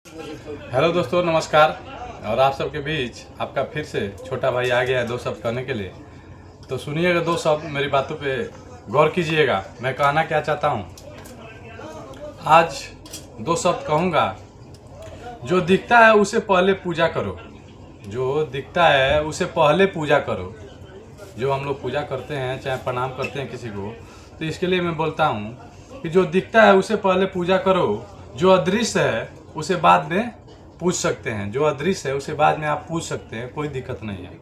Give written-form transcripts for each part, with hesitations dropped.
Hello दोस्तों, नमस्कार। और आप सबके बीच आपका फिर से छोटा भाई आ गया है दो शब्द कहने के लिए। तो सुनिएगा दो शब्द, मेरी बातों पे गौर कीजिएगा। मैं कहना क्या चाहता हूँ, आज दो शब्द कहूँगा। जो दिखता है उसे पहले पूजा करो। जो दिखता है उसे पहले पूजा करो। जो हम लोग पूजा करते हैं, चाहे प्रणाम करते हैं किसी को, तो इसके लिए मैं बोलता हूँ कि जो दिखता है उसे पहले पूजा करो। जो अदृश्य है उसे बाद में पूछ सकते हैं। जो अदृश्य है उसे बाद में आप पूछ सकते हैं, कोई दिक्कत नहीं है।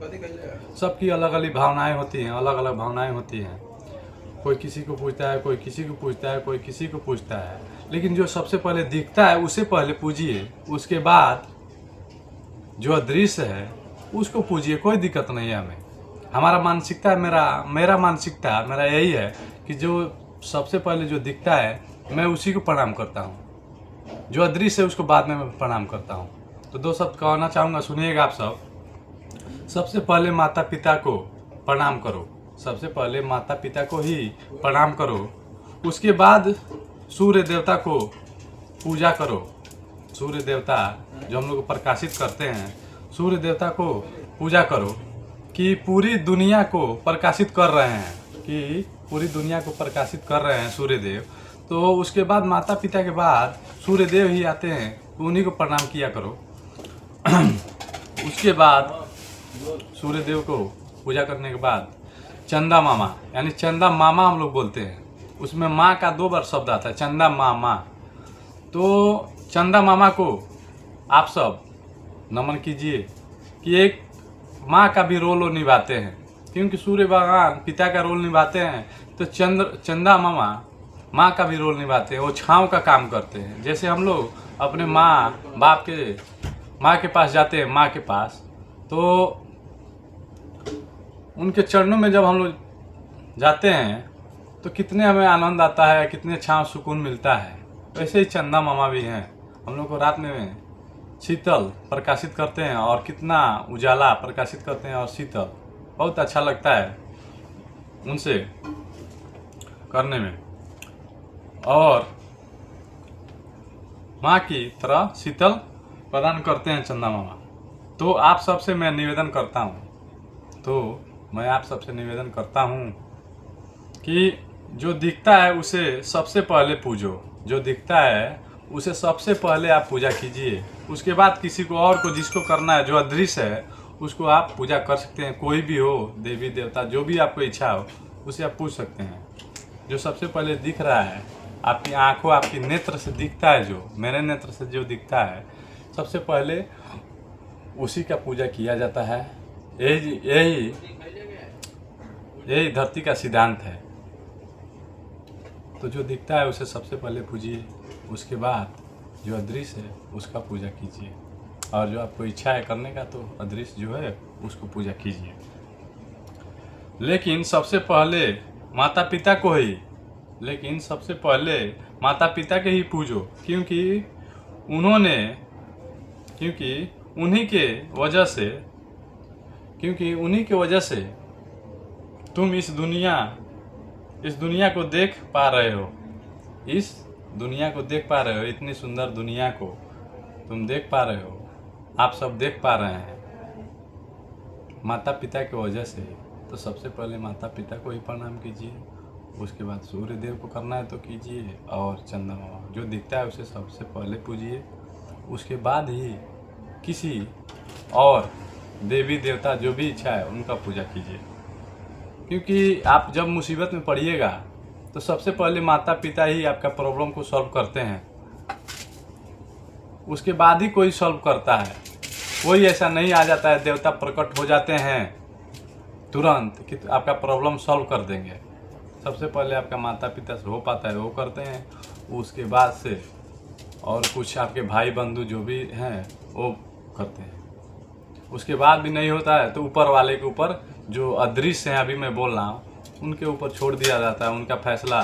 सबकी अलग अलग भावनाएं होती हैं, अलग अलग भावनाएं होती हैं। कोई किसी को पूछता है, कोई किसी को पूछता है, कोई किसी को पूछता है। लेकिन जो सबसे पहले दिखता है उसे पहले पूजिए, उसके बाद जो अदृश्य है उसको पूजिए, कोई दिक्कत नहीं है हमें। हमारा मानसिकता, मेरा मानसिकता मेरा यही है कि जो सबसे पहले जो दिखता है मैं उसी को प्रणाम करता हूँ। जो अदृश्य है उसको बाद में मैं प्रणाम करता हूँ। तो दो शब्द कहना चाहूँगा, सुनिएगा आप सब। सबसे पहले माता पिता को प्रणाम करो। सबसे पहले माता पिता को ही प्रणाम करो। उसके बाद सूर्य देवता को पूजा करो। सूर्य देवता जो हम लोग प्रकाशित करते हैं, सूर्य देवता को पूजा करो कि पूरी दुनिया को प्रकाशित कर रहे हैं, कि पूरी दुनिया को प्रकाशित कर रहे हैं सूर्य देव। तो उसके बाद माता पिता के बाद सूर्य देव ही आते हैं, तो उन्हीं को प्रणाम किया करो। उसके बाद सूर्य देव को पूजा करने के बाद चंदा मामा, यानी चंदा मामा हम लोग बोलते हैं। उसमें माँ का दो बार शब्द आता है, चंदा मामा। तो चंदा मामा को आप सब नमन कीजिए कि एक माँ का भी रोल वो निभाते हैं, क्योंकि सूर्य भगवान पिता का रोल निभाते हैं। तो चंदा मामा माँ का भी रोल निभाते हैं, वो छाँव का काम करते हैं। जैसे हम लोग अपने माँ के पास जाते हैं, माँ के पास, तो उनके चरणों में जब हम लोग जाते हैं तो कितने हमें आनंद आता है, कितने छाँव सुकून मिलता है। वैसे ही चंदा मामा भी हैं, हम लोग को रात में शीतल प्रकाशित करते हैं और कितना उजाला प्रकाशित करते हैं, और शीतल बहुत अच्छा लगता है उनसे करने में। और माँ की तरह शीतल प्रदान करते हैं चंदा मामा। तो आप सबसे मैं निवेदन करता हूँ कि जो दिखता है उसे सबसे पहले पूजो। जो दिखता है उसे सबसे पहले आप पूजा कीजिए। उसके बाद किसी को और को जिसको करना है, जो अदृश्य है, उसको आप पूजा कर सकते हैं। कोई भी हो, देवी देवता, जो भी आपको इच्छा हो उसे आप पूछ सकते हैं। जो सबसे पहले दिख रहा है, आपकी आंखों, आपकी नेत्र से दिखता है, जो मेरे नेत्र से जो दिखता है, सबसे पहले उसी का पूजा किया जाता है। यही धरती का सिद्धांत है। तो जो दिखता है उसे सबसे पहले पूजिए, उसके बाद जो अदृश्य है उसका पूजा कीजिए। और जो आपको इच्छा है करने का, तो अदृश्य जो है उसको पूजा कीजिए। लेकिन सबसे पहले माता पिता के ही पूजो, क्योंकि उन्हीं के वजह से तुम इस दुनिया को देख पा रहे हो। इतनी सुंदर दुनिया को तुम देख पा रहे हो, आप सब देख पा रहे हैं, माता पिता की वजह से। तो सबसे पहले माता पिता को ही प्रणाम कीजिए। उसके बाद सूर्य देव को करना है तो कीजिए, और चंदा मामा जो दिखता है उसे सबसे पहले पूजिए। उसके बाद ही किसी और देवी देवता, जो भी इच्छा है, उनका पूजा कीजिए। क्योंकि आप जब मुसीबत में पड़िएगा तो सबसे पहले माता पिता ही आपका प्रॉब्लम को सॉल्व करते हैं, उसके बाद ही कोई सॉल्व करता है। कोई ऐसा नहीं आ जाता है, देवता प्रकट हो जाते हैं तुरंत कि आपका प्रॉब्लम सॉल्व कर देंगे। सबसे पहले आपका माता पिता से हो पाता है, वो करते हैं। उसके बाद से और कुछ आपके भाई बंधु जो भी हैं वो करते हैं। उसके बाद भी नहीं होता है तो ऊपर वाले के ऊपर, जो अदृश्य हैं, अभी मैं बोल रहा हूँ, उनके ऊपर छोड़ दिया जाता है। उनका फैसला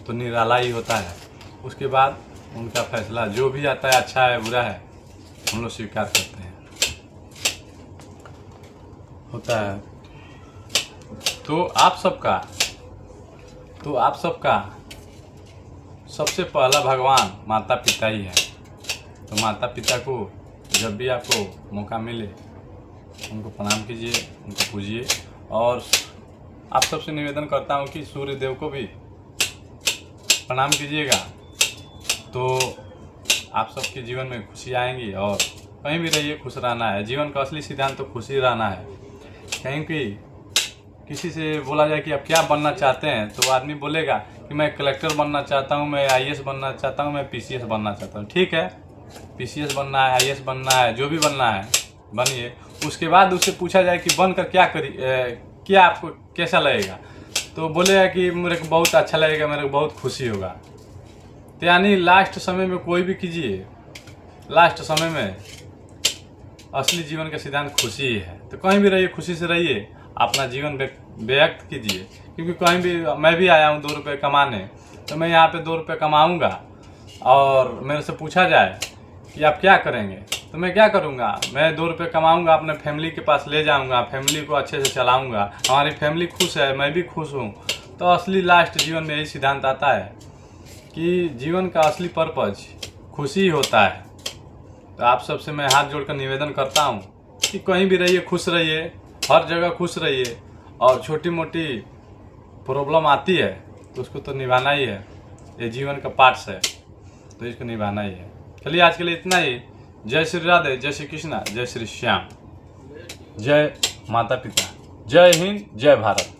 तो निराला ही होता है। उसके बाद उनका फैसला जो भी आता है, अच्छा है बुरा है, हम लोग स्वीकार करते हैं, होता है। तो आप सबका सबसे पहला भगवान माता पिता ही है। तो माता पिता को जब भी आपको मौका मिले उनको प्रणाम कीजिए, उनको पूजिए। और आप सबसे निवेदन करता हूँ कि सूर्य देव को भी प्रणाम कीजिएगा, तो आप सबके जीवन में खुशी आएंगी। और कहीं भी रहिए, खुश रहना है। जीवन का असली सिद्धांत तो खुशी रहना है। कहीं कि किसी से बोला जाए कि आप क्या बनना चाहते हैं, तो आदमी बोलेगा कि मैं कलेक्टर बनना चाहता हूँ, मैं आईएएस बनना चाहता हूँ, मैं पीसीएस बनना चाहता हूँ। ठीक है, पीसीएस बनना है, आईएएस बनना है, जो भी बनना है बनिए। उसके बाद उससे पूछा जाए कि बनकर क्या क्या आपको कैसा लगेगा, तो बोलेगा कि मेरे को बहुत अच्छा लगेगा, मेरे को बहुत खुशी होगा। तो यानी लास्ट समय में कोई भी कीजिए, लास्ट समय में असली जीवन का सिद्धांत खुशी ही है। तो कहीं भी रहिए, खुशी से रहिए, अपना जीवन व्यक्त कीजिए। क्योंकि कहीं भी मैं भी आया हूँ 2 रुपये कमाने, तो मैं यहाँ पे 2 रुपये कमाऊँगा और मेरे से पूछा जाए कि आप क्या करेंगे, तो मैं क्या करूँगा? मैं 2 रुपये कमाऊँगा, अपने फैमिली के पास ले जाऊँगा, फैमिली को अच्छे से चलाऊँगा, हमारी फैमिली खुश है, मैं भी खुश हूँ। तो असली लास्ट जीवन में यही सिद्धांत आता है कि जीवन का असली पर्पज खुशी होता है। तो आप सबसे मैं हाथ जोड़कर निवेदन करता हूँ कि कहीं भी रहिए, खुश रहिए, हर जगह खुश रहिए। और छोटी मोटी प्रॉब्लम आती है तो उसको तो निभाना ही है, ये जीवन का पार्ट्स है, तो इसको निभाना ही है। चलिए आज के लिए इतना ही। जय श्री राधे, जय श्री कृष्णा, जय श्री श्याम, जय माता पिता, जय हिंद, जय भारत।